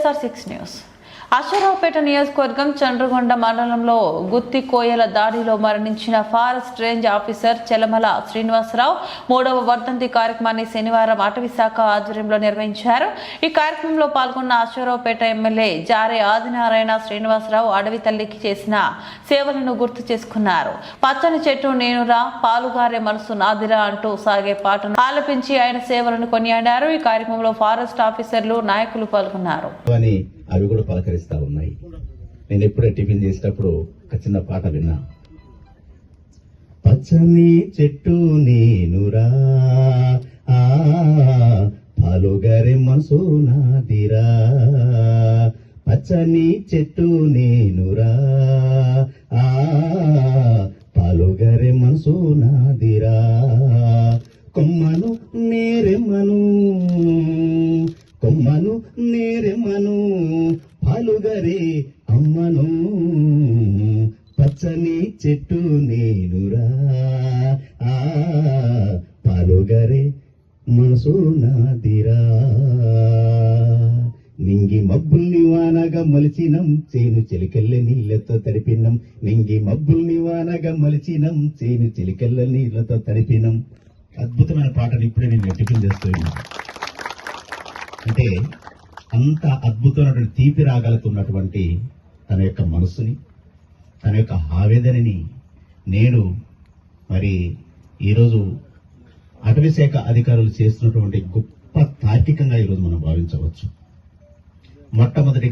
SR6 news. Aswaraopeta నియోజకవర్గం చండ్రగొండ మండలంలో గుత్తి కోయల దాడిలో మరణించిన forest range officer Chelamala Srinivasarao 3వ వర్ధంతి కార్యక్రమాన్ని శనివారం అటవీ శాఖ ఆధ్వర్యంలో నిర్వహించారు. ఈ కార్యక్రమంలో పాల్గొన్న అశ్వరావుపేట ఎమ్మెల్యే జారే ఆదినారాయణ శ్రీనివాసరావు అడవి తల్లికి చేసిన సేవలను గుర్తు చేసుకున్నారు. పచ్చని చెట్టు నేనురా, పాలుగారే మనసు నాదిరా అంటూ సాగే పాటను ఆలపించి ఆయన సేవలను కొనియాడారు. ఈ కార్యక్రమంలో ఫారెస్ట్ ఆఫీసర్లు, నాయకులు పాల్గొన్నారు. అవి కూడా పలకరిస్తా ఉన్నాయి. నేను ఎప్పుడే టిఫిన్ చేసేటప్పుడు ఒక చిన్న పాట విన్నా. పచ్చని చెట్టు నేనురా, పాలుగారే మనసు నాదిరా. పచ్చని చెట్టు నేనురా, పాలుగారే మనసు నాదిరా. కొమ్మను నేరెమ్మను, కొమ్మను నేరెమ్మను, పాలుగరే అమ్మను. పచ్చని చెట్టు నేనురా, పాలుగరే మనసు నాదిరా. నింగి మబ్బుల్ని వానగా మలిచినం, చేను చిలికెళ్ళ నీళ్లతో తడిపినం. నింగి మబ్బుల్ని వానగా మలిచినం, చేను చిలికెళ్ళ నీళ్లతో తడిపినం. అద్భుతమైన పాటను ఇప్పుడే నేను టిఫిన్ చేస్తున్నాను. అంటే అంత అద్భుతమైనటువంటి తీపి రాగలుగుతున్నటువంటి తన యొక్క మనస్సుని, తన యొక్క ఆవేదనని నేను మరి ఈరోజు అటవీ శాఖ అధికారులు చేస్తున్నటువంటి గొప్ప తార్కికంగా ఈరోజు మనం భావించవచ్చు. మొట్టమొదటిగా